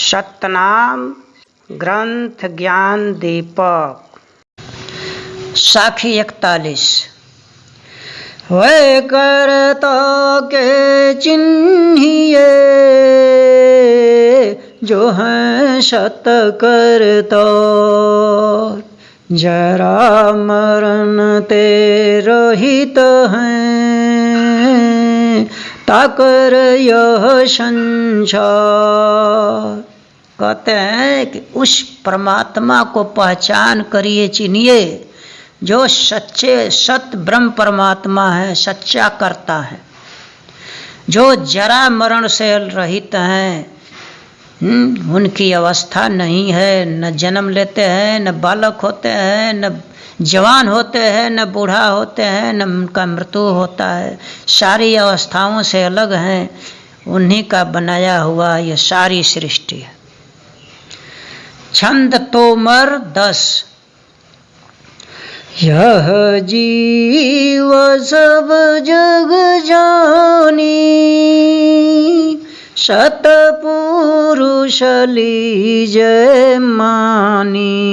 सतनाम ग्रंथ ज्ञान दीपक। साखी 41। वै करता के चिन्हिए जो हैं सत करता, जरा मरण ते रहित हैं ताकर यह संसार। कहते हैं कि उस परमात्मा को पहचान करिए, चिन्हिए, जो सच्चे सत ब्रह्म परमात्मा है, सच्चा करता है, जो जरा मरण से रहित हैं। उनकी अवस्था नहीं है, न जन्म लेते हैं, न बालक होते हैं, न जवान होते हैं, न बूढ़ा होते हैं, न उनका मृत्यु होता है। सारी अवस्थाओं से अलग हैं। उन्हीं का बनाया हुआ ये सारी सृष्टि है। छंद तोमर 10। यह जीव सब जग जानी, सतपुरुष लीजय मानी।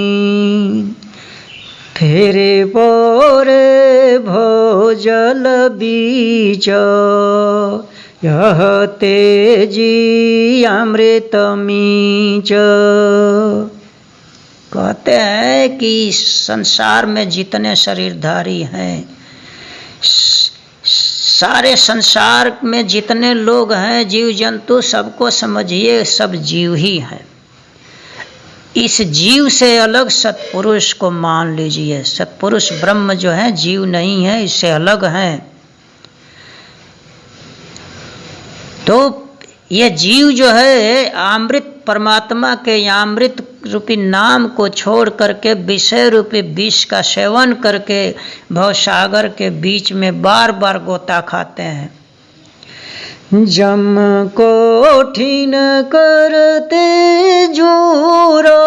फेरे पोरे भोजल बीच, यह तेजी अमृत मीच। कहते हैं कि संसार में जितने शरीरधारी हैं, सारे संसार में जितने लोग हैं, जीव जंतु, सबको समझिए सब जीव ही हैं। इस जीव से अलग सत्पुरुष को मान लीजिए। सत्पुरुष ब्रह्म जो है जीव नहीं है, इससे अलग हैं। तो ये जीव जो है अमृत परमात्मा के अमृत रूपी नाम को छोड़ करके विषय रूपी विष का सेवन करके भवसागर के बीच में बार बार गोता खाते हैं। जम कोठिन करते जोरा,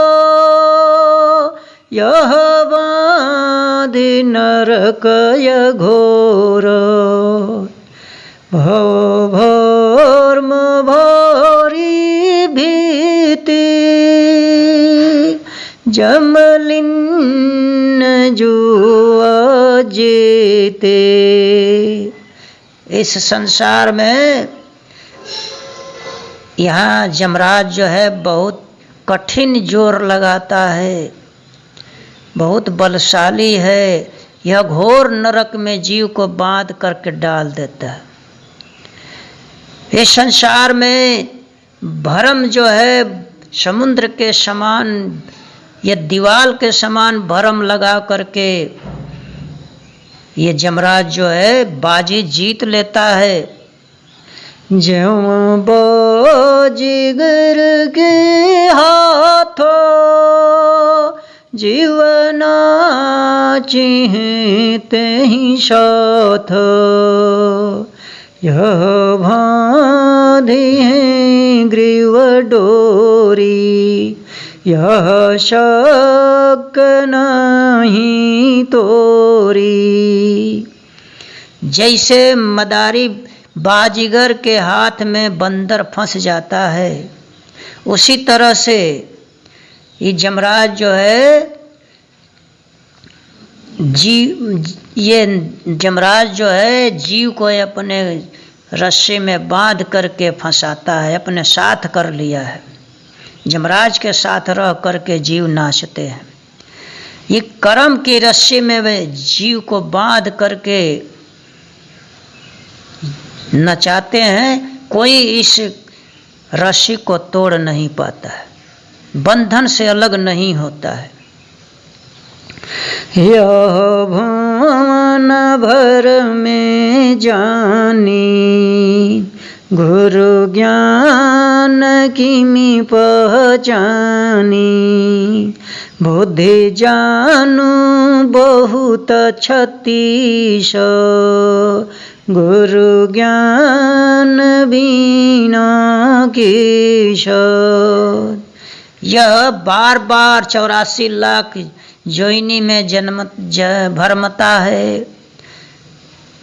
यह बाधि नरकय घोर। भव भर्म भारी भीति, जमलिन जुआ जेते। इस संसार में यहाँ जमराज जो है बहुत कठिन जोर लगाता है, बहुत बलशाली है। यह घोर नरक में जीव को बांध करके डाल देता है। इस संसार में भरम जो है समुद्र के समान, ये दीवाल के समान भरम लगा करके ये जमराज जो है बाजी जीत लेता है। ज्यों बाजीगर के हाथों जीवना चिन्हते ही साथ, यह बांधी है ग्रीव डोरी, यह शक नहीं तोरी। जैसे मदारी बाजीगर के हाथ में बंदर फंस जाता है, उसी तरह से ये जमराज जो है ये जमराज जो है जीव को अपने रस्से में बांध करके फंसाता है, अपने साथ कर लिया है। जमराज के साथ रह करके जीव नाचते हैं। ये कर्म की रस्सी में वे जीव को बांध करके नचाते हैं। कोई इस रस्सी को तोड़ नहीं पाता है, बंधन से अलग नहीं होता है। यह भुवन भर में जानी, गुरु ज्ञान किमि पहचानी। बुद्धि जानू बहुत छत्तीस, गुरु ज्ञान बिना कीश। यह बार बार 84 लाख योनि में जन्म भरमता है,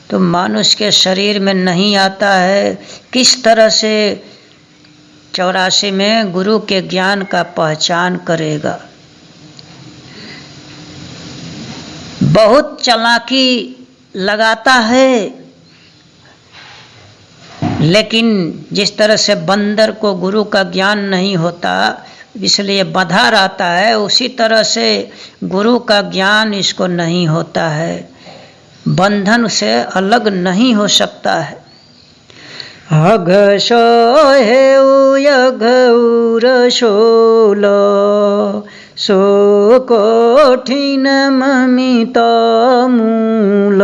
तो मनुष्य के शरीर में नहीं आता है। किस तरह से 84 में गुरु के ज्ञान का पहचान करेगा। बहुत चालाकी लगाता है, लेकिन जिस तरह से बंदर को गुरु का ज्ञान नहीं होता इसलिए बंधा रहता है, उसी तरह से गुरु का ज्ञान इसको नहीं होता है, बंधन से अलग नहीं हो सकता है। अघ सोहे यघ शोल सो कठिन ममित मूल।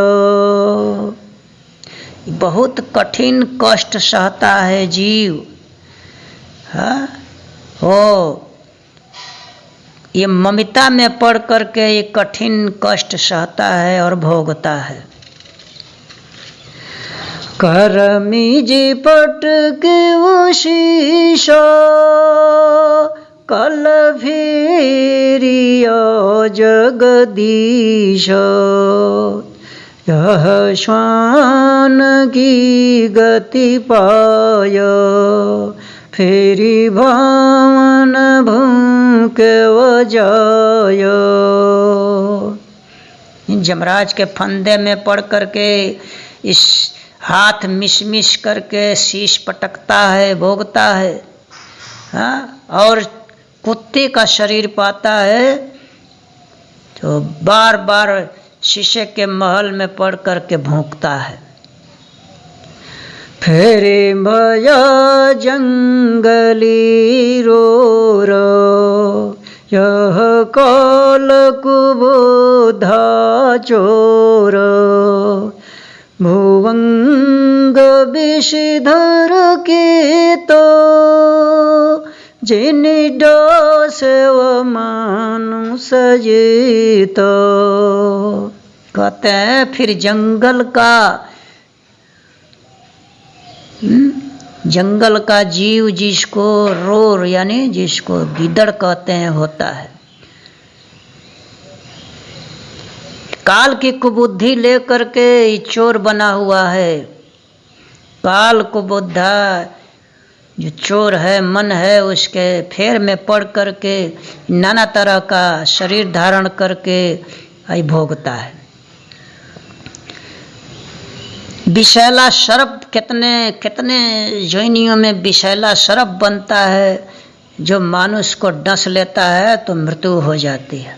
बहुत कठिन कष्ट सहता है जीव। ये ममिता में पड़ करके ये कठिन कष्ट सहता है और भोगता है। करमिजी पट के शीश कल फिरिया जगदीश। यह श्वान की गति पाय फेरी भवन भूके वजाय। जमराज के फंदे में पड़ करके इस हाथ मिस करके शीश पटकता है, भोगता है। और कुत्ते का शरीर पाता है तो बार बार शीशे के महल में पड़ करके भौंकता है। फेरे भया जंगली रोर यह काल कुबोधा चोर। भुवंग विषधर के तो जिन डास व मानुष जीत। कहते हैं फिर जंगल का जीव जिसको रोर यानी जिसको गिदड़ कहते हैं होता है, काल की कुबुद्धि लेकर के चोर बना हुआ है। काल कुबुद्धा जो चोर है, मन है, उसके फेर में पड़ करके नाना तरह का शरीर धारण करके भोगता है। विषैला सर्प कितने योनियों में विषैला सर्प बनता है, जो मानुष को डस लेता है तो मृत्यु हो जाती है।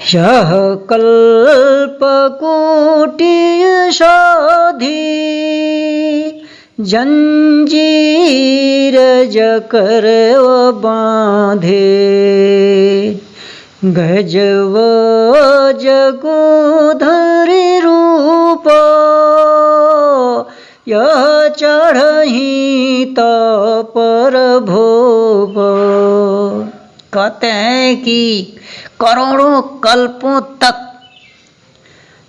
यह कल्प कोटि साधी जंजीर जकर बांधे। गजव जगोधरी रूप यह चढ़ही पर भोप। कहते हैं कि करोड़ों कल्पों तक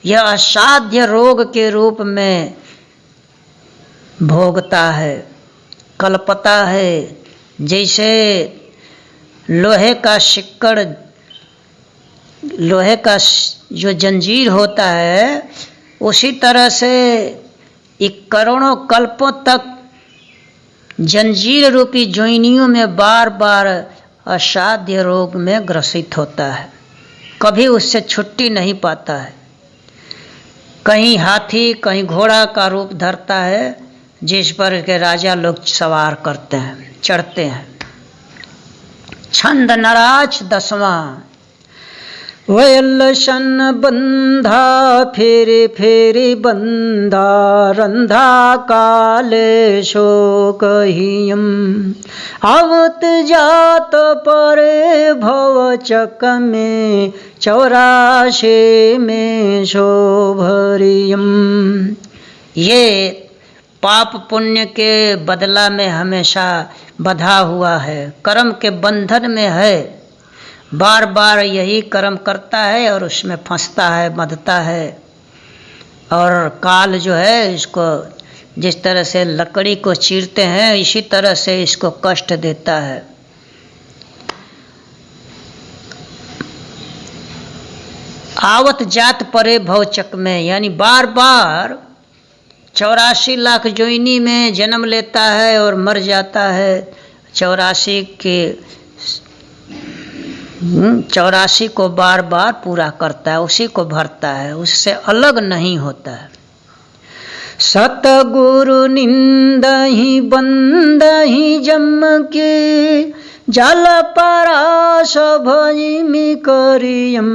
यह असाध्य रोग के रूप में भोगता है, कल्पता है। जैसे लोहे का सिक्कड़, लोहे का जो जंजीर होता है, उसी तरह से एक करोड़ों कल्पों तक जंजीर रूपी जोइनियों में बार बार असाध्य रोग में ग्रसित होता है, कभी उससे छुट्टी नहीं पाता है। कहीं हाथी कहीं घोड़ा का रूप धरता है, जिस पर के राजा लोग सवार करते हैं, चढ़ते हैं। छंद नराज 10वां। वयलसन बंधा फेरे फेरे बंधा रंधा काले शोकहियम। आवत जात परे भव चक में 84 में शोभरियम। ये पाप पुण्य के बदला में हमेशा बंधा हुआ है, कर्म के बंधन में है। बार बार यही कर्म करता है और उसमें फंसता है, बंधता है। और काल जो है इसको जिस तरह से लकड़ी को चीरते हैं, इसी तरह से इसको कष्ट देता है। आवत जात परे भवचक में, यानी बार बार 84 लाख योनि में जन्म लेता है और मर जाता है। 84 को बार बार पूरा करता है, उसी को भरता है, उससे अलग नहीं होता है। सतगुरु निंदहि बंदहि जम के जल परास भजिमि करियम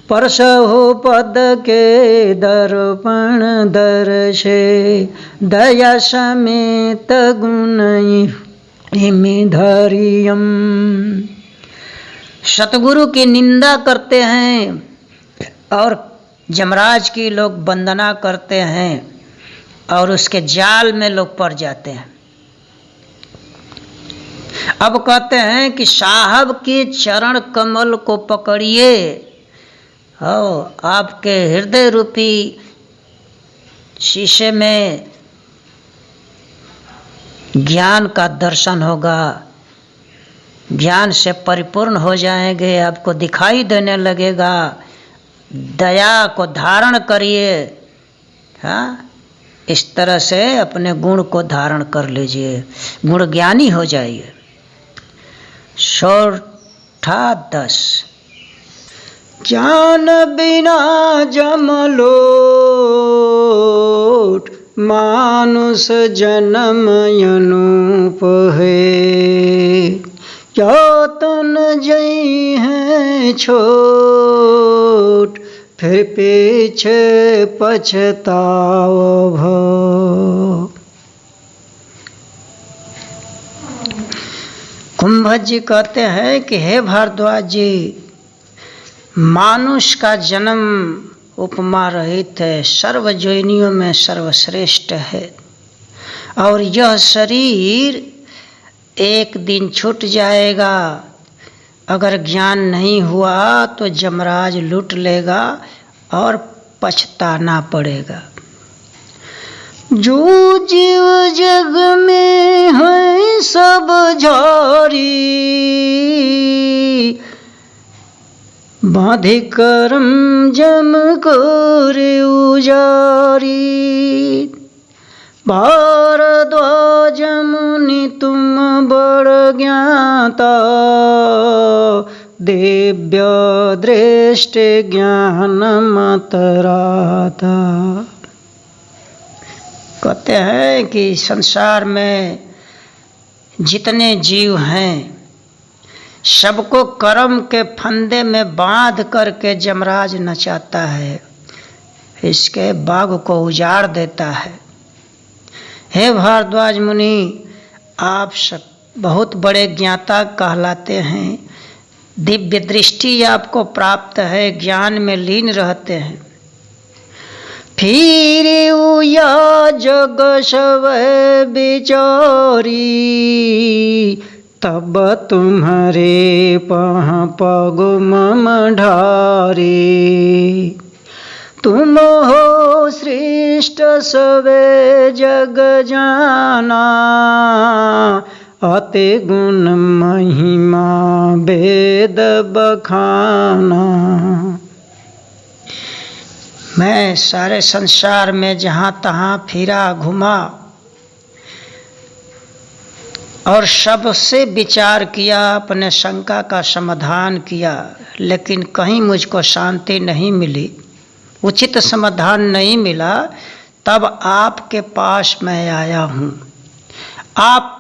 परसहो पद के दर्पण दर्शे दया समेत गुण इमि धरियम। सतगुरु की निंदा करते हैं और यमराज की लोग वंदना करते हैं और उसके जाल में लोग पड़ जाते हैं। अब कहते हैं कि साहब के चरण कमल को पकड़िए, आपके हृदय रूपी शीशे में ज्ञान का दर्शन होगा, ज्ञान से परिपूर्ण हो जाएंगे, आपको दिखाई देने लगेगा। दया को धारण करिए, हाँ, इस तरह से अपने गुण को धारण कर लीजिए, गुण ज्ञानी हो जाइए। 10 ज्ञान बिना जमलोट मानुष जन्म अनूप है, क्या तन जई है छोट फिर पीछे पछताओ भो। कुंभज जी कहते हैं कि हे भारद्वाज जी, मानुष का जन्म उपमा रहित है, सर्व योनियों में सर्वश्रेष्ठ है, और यह शरीर एक दिन छूट जाएगा। अगर ज्ञान नहीं हुआ तो यमराज लूट लेगा और पछताना पड़ेगा। जो जीव जग में है सब झारी, बाधे करम जम कर उजारी। भारद्वाज मुनि तुम बड़ ज्ञाता, दिव्य दृष्टि ज्ञान मतराता। कहते हैं कि संसार में जितने जीव हैं सबको कर्म के फंदे में बांध करके यमराज नचाता है, इसके बाग को उजाड़ देता है। हे भारद्वाज मुनि, आप सब बहुत बड़े ज्ञाता कहलाते हैं, दिव्य दृष्टि आपको प्राप्त है, ज्ञान में लीन रहते हैं। फिर या जग सब बिचारी, तब तुम्हारे पह पग मम ढारी। तुम हो श्रेष्ठ सवे जग जाना, अति गुण महिमा वेद बखाना। मैं सारे संसार में जहाँ तहाँ फिरा घुमा और सबसे विचार किया, अपने शंका का समाधान किया, लेकिन कहीं मुझको शांति नहीं मिली, उचित समाधान नहीं मिला। तब आपके पास मैं आया हूँ। आप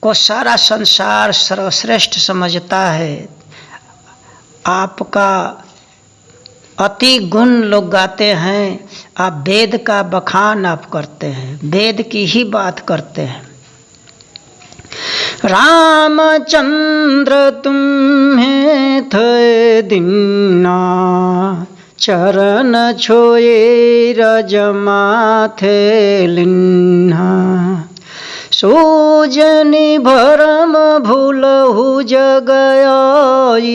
को सारा संसार सर्वश्रेष्ठ समझता है, आपका अति गुण लोग गाते हैं, आप वेद का बखान आप करते हैं, वेद की ही बात करते हैं। रामचंद्र तुम्हें थे दीना, चरण छोए रजमाथे लिन्हा। सोजनि भरम भूलहु जग आई,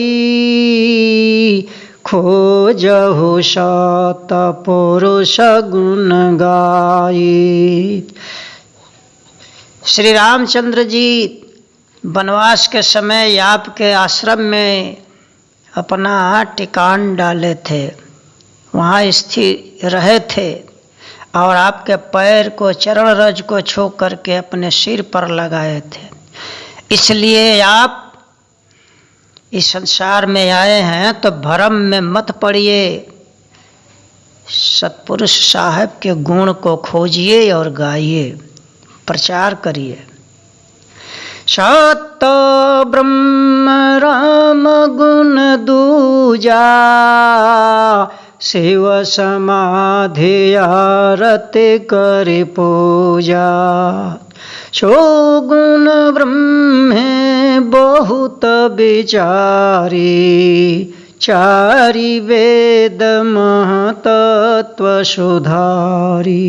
खोजहु सत पुरुष गुण गाई। श्री रामचंद्र जी वनवास के समय आपके आश्रम में अपना टिकान डाले थे, वहाँ स्थिर रहे थे। और आपके पैर को, चरण रज को छू करके अपने सिर पर लगाए थे। इसलिए आप इस संसार में आए हैं तो भ्रम में मत पड़िए, सत्पुरुष साहब के गुण को खोजिए और गाइए, प्रचार करिए। सत ब्रह्म राम गुण दूजा, शिव समाधि आरति करि पूजा। सो गुण ब्रह्मे बहुत विचारी, चारि वेद महतत्व सुधारी।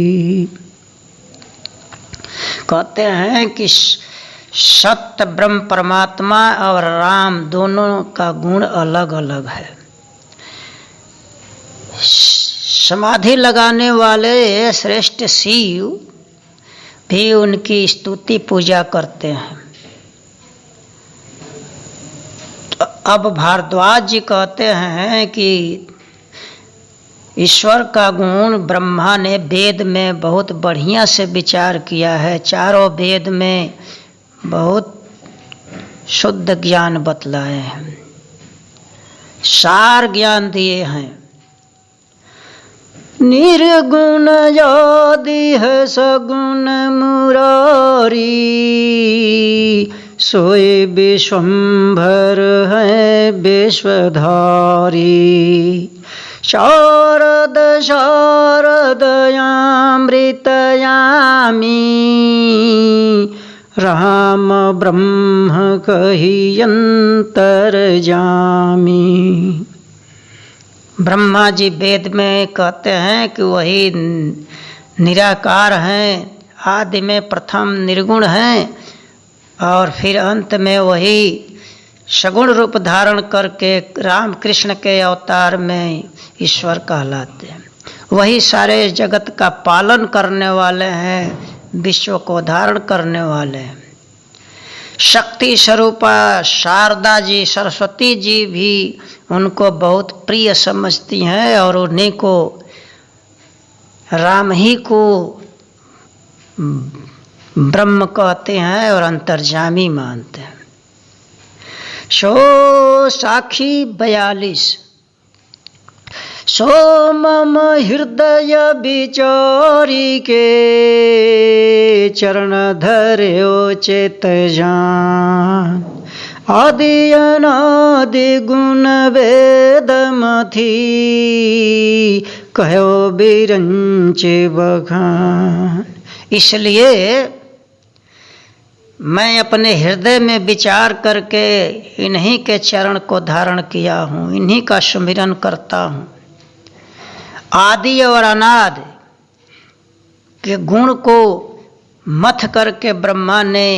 कहते हैं कि सत्य ब्रह्म परमात्मा और राम दोनों का गुण अलग अलग है। समाधि लगाने वाले श्रेष्ठ शिव भी उनकी स्तुति पूजा करते हैं। तो अब भारद्वाज जी कहते हैं कि ईश्वर का गुण ब्रह्मा ने वेद में बहुत बढ़िया से विचार किया है। चारों वेद में बहुत शुद्ध ज्ञान बतलाए हैं, सार ज्ञान दिए हैं। निर्गुण यदि है सगुण मुरारी, सोए विश्वम्भर है विश्वधारी। शारद शारदयामृतयामी, राम ब्रह्म कहि अंतर्यामी। ब्रह्मा जी वेद में कहते हैं कि वही निराकार हैं, आदि में प्रथम निर्गुण हैं और फिर अंत में वही सगुण रूप धारण करके राम कृष्ण के अवतार में ईश्वर कहलाते हैं। वही सारे जगत का पालन करने वाले हैं, विश्व को धारण करने वाले हैं। शक्ति स्वरूपा शारदा जी, सरस्वती जी भी उनको बहुत प्रिय समझती हैं और उन्हीं को, राम ही को ब्रह्म कहते हैं और अंतर्यामी मानते हैं। सो साखी 42। सो मम हृदय विचारी के, चरण धर्यो चेत जान। आदि अनादि गुण वेद मथी, कहो बिरंच बखान। इसलिए मैं अपने हृदय में विचार करके इन्हीं के चरण को धारण किया हूँ, इन्हीं का सुमिरन करता हूँ। आदि और अनादि के गुण को मथ करके ब्रह्मा ने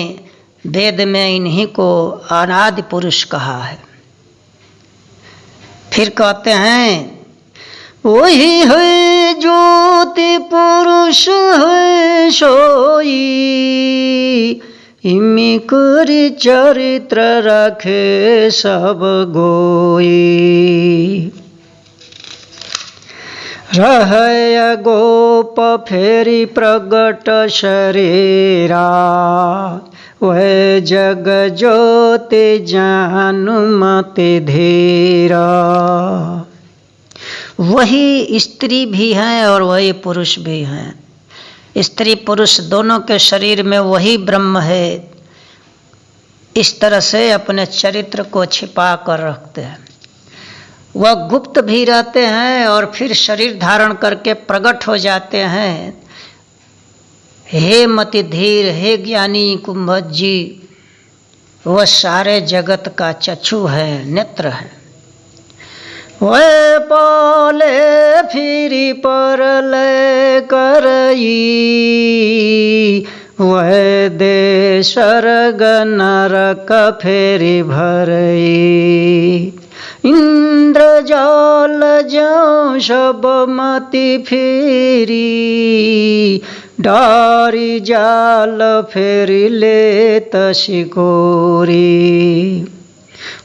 वेद में इन्हीं को अनादि पुरुष कहा है। फिर कहते हैं वही है ज्योति पुरुष है सोई, इमी करि चरित्र रखे सब गोई। रहय गोप फेरी प्रगट शरीरा, वह जग ज्योति जानु मति धीरा। वही स्त्री भी हैं और वही पुरुष भी हैं। स्त्री पुरुष दोनों के शरीर में वही ब्रह्म है। इस तरह से अपने चरित्र को छिपा कर रखते हैं। वह गुप्त भी रहते हैं और फिर शरीर धारण करके प्रकट हो जाते हैं। हे मति धीर, हे ज्ञानी कुंभज जी, वह सारे जगत का चक्षु है, नेत्र है। वह पाले फिरी परलय करई, वह दे स्वर्ग नरक फेरी भरई। इंद्र जाल ज्यों सब मति फिरी, डारी जाल फेरी लेत शिकोरी।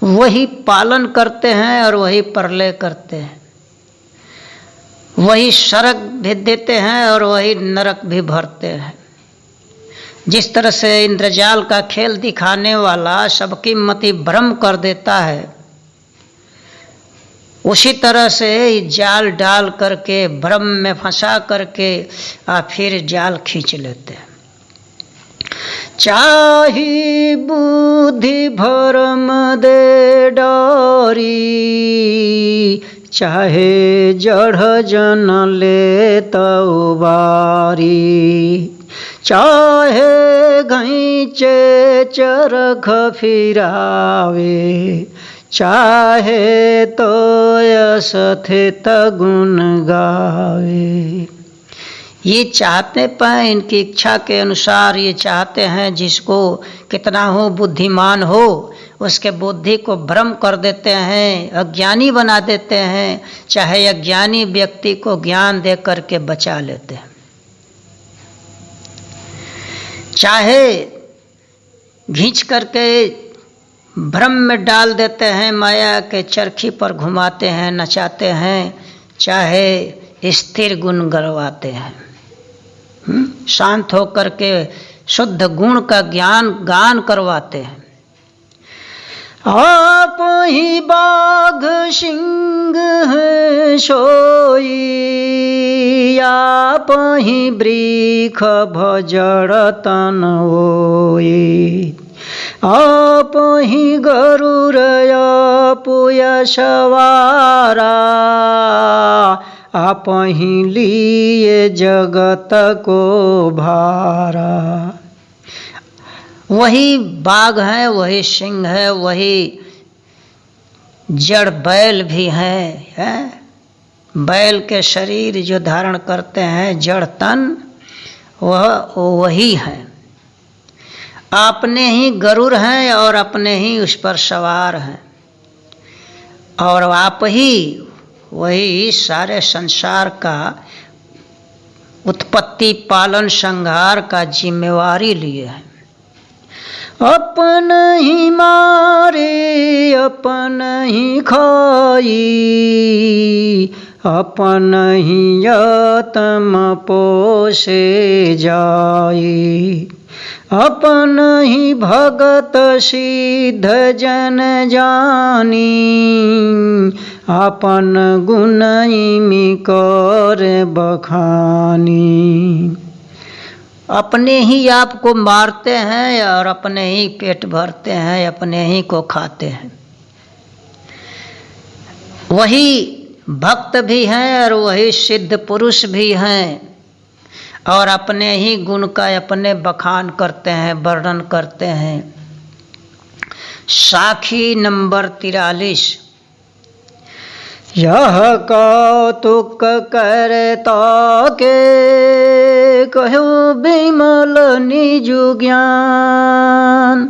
वही पालन करते हैं और वही प्रलय करते हैं। वही स्वर्ग भी देते हैं और वही नरक भी भरते हैं। जिस तरह से इंद्रजाल का खेल दिखाने वाला सबकी मति भ्रम कर देता है, उसी तरह से जाल डाल करके भ्रम में फंसा करके फिर जाल खींच लेते हैं। चाही बुद्धि भरम दे डारी, चाहे जड़ जन ले तौबारी, चाहे घैचे चरख फिरावे, चाहे तो असथित गुण गावे। ये चाहते पर इनकी इच्छा के अनुसार ये चाहते हैं जिसको कितना हो बुद्धिमान हो उसके बुद्धि को भ्रम कर देते हैं, अज्ञानी बना देते हैं, चाहे अज्ञानी व्यक्ति को ज्ञान दे करके बचा लेते हैं, चाहे खींच करके भ्रम में डाल देते हैं, माया के चरखी पर घुमाते हैं, नचाते हैं, चाहे स्थिर गुण गलवाते हैं, शांत होकर के शुद्ध गुण का ज्ञान गान करवाते हैं। आप ही बाघ सिंह है सोई, आप ही वृक्ष भजड़ तन होई, आप ही गरुड़ पुय सवारा, आप ही लिए जगत को भारा। वही बाघ है, वही सिंह है, वही जड़ बैल भी है, बैल के शरीर जो धारण करते हैं जड़ तन वह वही है। अपने ही गरुड़ हैं और अपने ही उस पर सवार हैं, और आप ही वही सारे संसार का उत्पत्ति पालन संहार का जिम्मेवारी लिए हैं। अपन ही मारे अपन ही खाई, अपन ही यतम पोसे जाई, अपन ही भगत सिद्ध जन जानी, अपन गुण इमी कर बखानी। अपने ही आपको मारते हैं और अपने ही पेट भरते हैं, अपने ही को खाते हैं। वही भक्त भी हैं और वही सिद्ध पुरुष भी हैं, और अपने ही गुण का अपने बखान करते हैं, वर्णन करते हैं। साखी नंबर 43। यह कौतुक करता के कहो विमल निजु ज्ञान,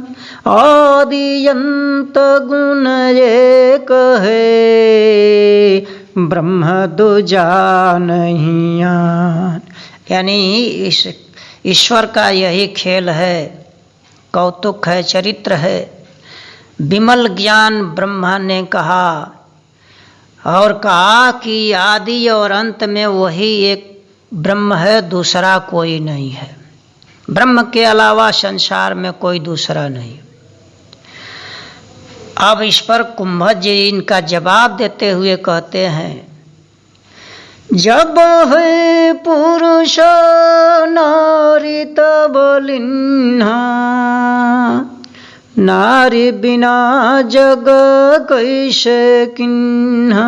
आदि अंत गुण एक है, ब्रह्म दूजा नहीं आन। यानी इस ईश्वर का यही खेल है, कौतुक है, चरित्र है। विमल ज्ञान ब्रह्मा ने कहा और कहा कि आदि और अंत में वही एक ब्रह्म है, दूसरा कोई नहीं है। ब्रह्म के अलावा संसार में कोई दूसरा नहीं। अब इस पर कुंभज जी इनका जवाब देते हुए कहते हैं, जब है पुरुष नारी तब लिन्हा, नारी बिना जग कैसे किन्हा,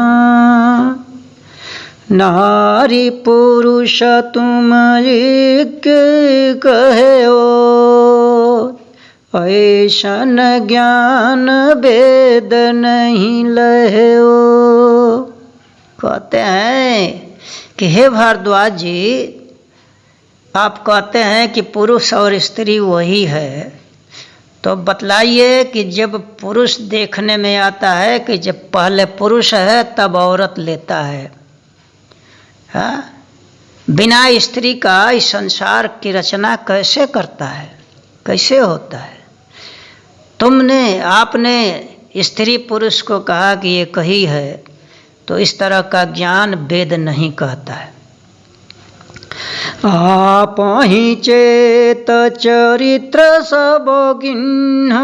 नारी पुरुष तुम एक कहे हो, ऐसन ज्ञान वेद नहीं लहे हो। कहते हैं कि हे भारद्वाज जी, आप कहते हैं कि पुरुष और स्त्री वही है, तो बतलाइए कि जब पुरुष देखने में आता है कि जब पहले पुरुष है तब औरत लेता है, हाँ? बिना स्त्री का इस संसार की रचना कैसे करता है, कैसे होता है? आपने स्त्री पुरुष को कहा कि ये कही है, तो इस तरह का ज्ञान वेद नहीं कहता है। आप ही चेत चरित्र सब गिन्ह,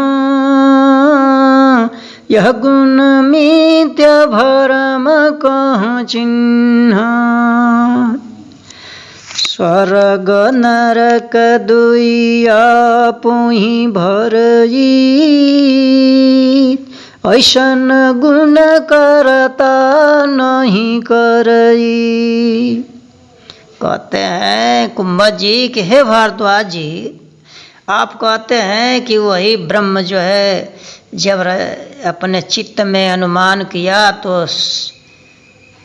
यह गुण मिथ्या भरम कहाँ चिन्ह। स्वर्ग नरक दुई आपुहि भरई, ऐसन गुण करता नहीं करई। कहते हैं कुंभ जी कि हे भारद्वाज जी, आप कहते हैं कि वही ब्रह्म जो है जब अपने चित्त में अनुमान किया तो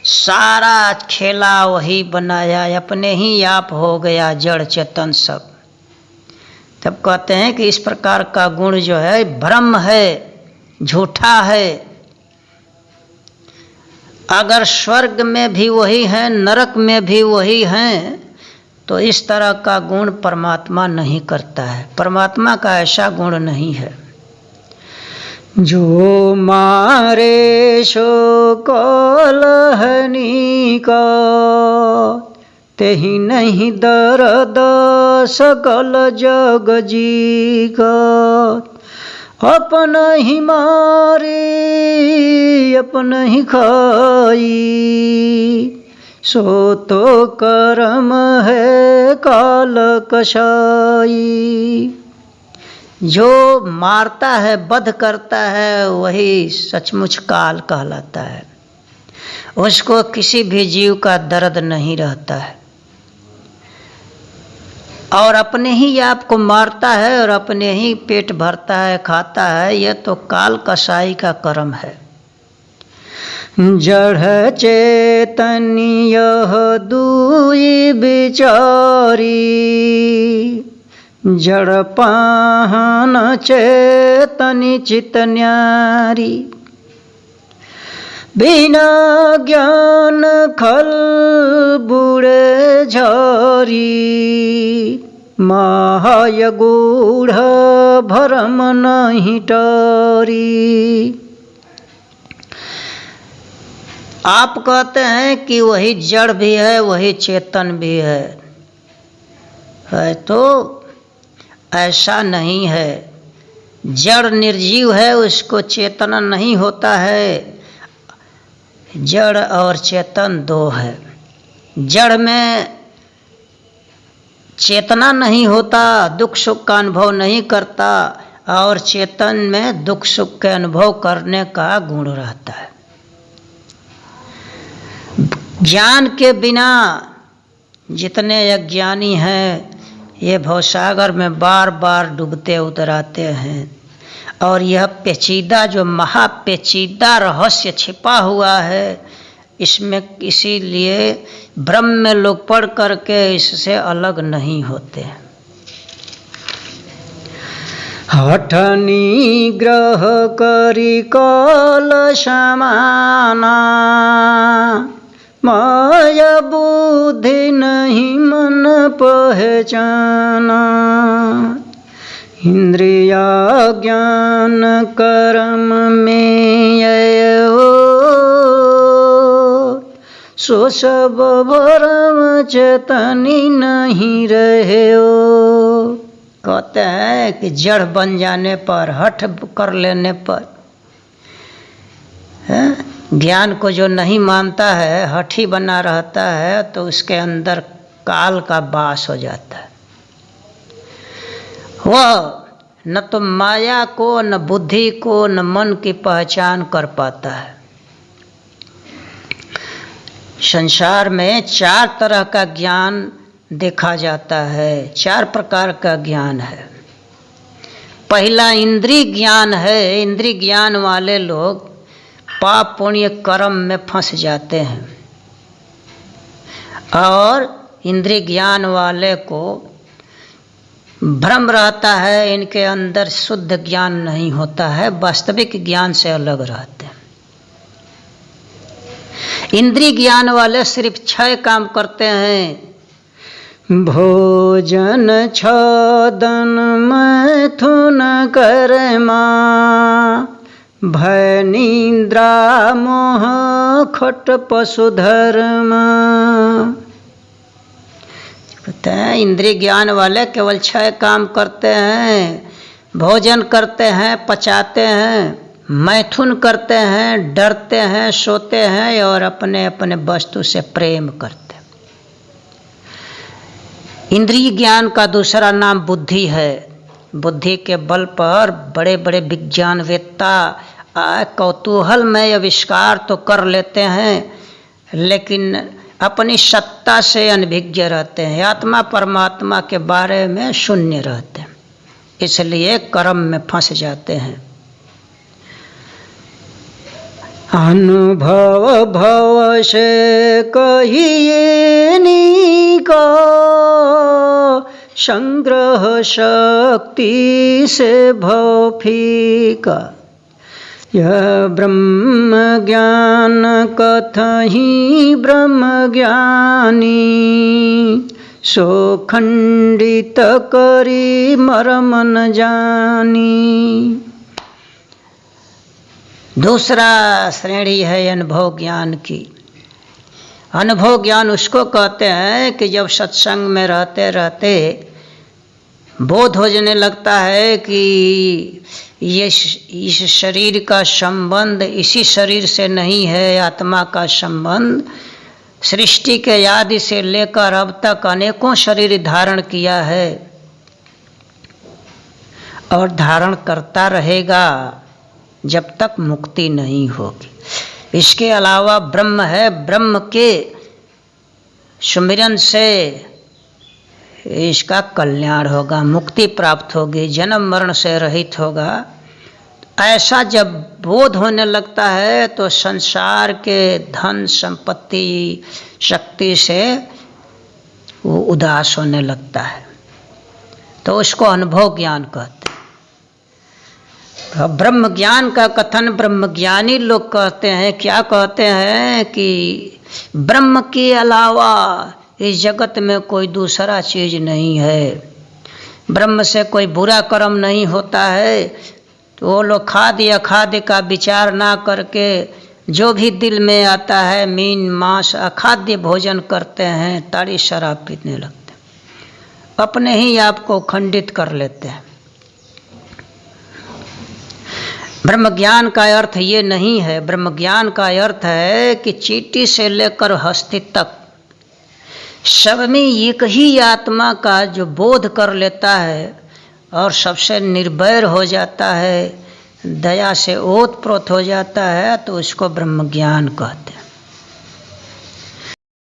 सारा खेला वही बनाया, अपने ही आप हो गया जड़ चेतन सब। तब कहते हैं कि इस प्रकार का गुण जो है भ्रम है, झूठा है। अगर स्वर्ग में भी वही है, नरक में भी वही है, तो इस तरह का गुण परमात्मा नहीं करता है। परमात्मा का ऐसा गुण नहीं है। जो मारे सो कलहनी का, तेहि नहीं दर्द सकल जग जी का। अपन ही मारे अपन ही खाई, सो तो कर्म है काल कसाई। जो मारता है, वध करता है, वही सचमुच काल कहलाता है। उसको किसी भी जीव का दर्द नहीं रहता है, और अपने ही आप को मारता है और अपने ही पेट भरता है, खाता है। यह तो काल कसाई का कर्म है। जड़ चेतनी यह दुई बिचारी, जड़ पाहन चेतनी चित न्यारी। बिना ज्ञान खल बुढ़े झारी, माय गूढ़ भरम नहीं टारी। आप कहते हैं कि वही जड़ भी है, वही चेतन भी है तो ऐसा नहीं है। जड़ निर्जीव है, उसको चेतना नहीं होता है। जड़ और चेतन दो है। जड़ में चेतना नहीं होता, दुख सुख का अनुभव नहीं करता, और चेतन में दुख सुख के अनुभव करने का गुण रहता है। ज्ञान के बिना जितने अज्ञानी हैं ये भवसागर में बार बार डूबते उतराते हैं। और यह पेचीदा, जो महापेचीदा रहस्य छिपा हुआ है, इसमें इसीलिए ब्रह्म में लोग पढ़ करके इससे अलग नहीं होते। हठनी ग्रह करी काल समाना, माया बुद्धि नहीं मन पहचाना। इंद्रिया ज्ञान कर्म में सो सब भरम चेतनी नहीं रहे हो। कहते हैं कि जड़ बन जाने पर, हठ कर लेने पर, ज्ञान को जो नहीं मानता है, हठी बना रहता है, तो उसके अंदर काल का वास हो जाता है। वह न तो माया को, न बुद्धि को, न मन की पहचान कर पाता है। संसार में 4 तरह का ज्ञान देखा जाता है, 4 प्रकार का ज्ञान है। पहला इंद्रिय ज्ञान है। इंद्रिय ज्ञान वाले लोग पाप पुण्य कर्म में फंस जाते हैं, और इंद्रिय ज्ञान वाले को भ्रम रहता है, इनके अंदर शुद्ध ज्ञान नहीं होता है, वास्तविक ज्ञान से अलग रहते हैं। इंद्रिय ज्ञान वाले सिर्फ 6 काम करते हैं। भोजन छदन मैथुन कर्मा, भय निद्रा मोह खट पशु धर्म। कहते हैं इंद्रिय ज्ञान वाले केवल 6 काम करते हैं, भोजन करते हैं, पचाते हैं, मैथुन करते हैं, डरते हैं, सोते हैं और अपने अपने वस्तु से प्रेम करते हैं। इंद्रिय ज्ञान का दूसरा नाम बुद्धि है। बुद्धि के बल पर बड़े बड़े विज्ञानवेत्ता कौतूहलमय आविष्कार तो कर लेते हैं, लेकिन अपनी सत्ता से अनभिज्ञ रहते हैं, आत्मा परमात्मा के बारे में शून्य रहते हैं, इसलिए कर्म में फंस जाते हैं। अनुभव भव से कहिए निको, संग्रह शक्ति से भव फीका। यह ब्रह्म ज्ञान कथहि ब्रह्म ज्ञानी, सो खंडित करी मर्म न जानी। दूसरा श्रेणी है अनुभव ज्ञान की। अनुभव ज्ञान उसको कहते हैं कि जब सत्संग में रहते रहते बोध हो जाने लगता है कि ये इस शरीर का संबंध इसी शरीर से नहीं है, आत्मा का संबंध सृष्टि के आदि से लेकर अब तक अनेकों शरीर धारण किया है और धारण करता रहेगा जब तक मुक्ति नहीं होगी। इसके अलावा ब्रह्म है, ब्रह्म के सुमिरन से इसका कल्याण होगा, मुक्ति प्राप्त होगी, जन्म मरण से रहित होगा। ऐसा जब बोध होने लगता है तो संसार के धन संपत्ति शक्ति से वो उदास होने लगता है, तो उसको अनुभव ज्ञान कहते हैं। ब्रह्म ज्ञान का कथन ब्रह्मज्ञानी लोग कहते हैं, क्या कहते हैं कि ब्रह्म के अलावा इस जगत में कोई दूसरा चीज नहीं है, ब्रह्म से कोई बुरा कर्म नहीं होता है। तो वो लोग खाद्य अखाद्य का विचार ना करके जो भी दिल में आता है मीन मांस अखाद्य भोजन करते हैं, ताड़ी शराब पीने लगते हैं, अपने ही आप को खंडित कर लेते हैं। ब्रह्म ज्ञान का अर्थ ये नहीं है। ब्रह्म ज्ञान का अर्थ है कि चींटी से लेकर हस्ती तक सब में एक ही आत्मा का जो बोध कर लेता है और सबसे निर्भय हो जाता है, दया से ओत प्रोत हो जाता है, तो उसको ब्रह्म ज्ञान कहते हैं।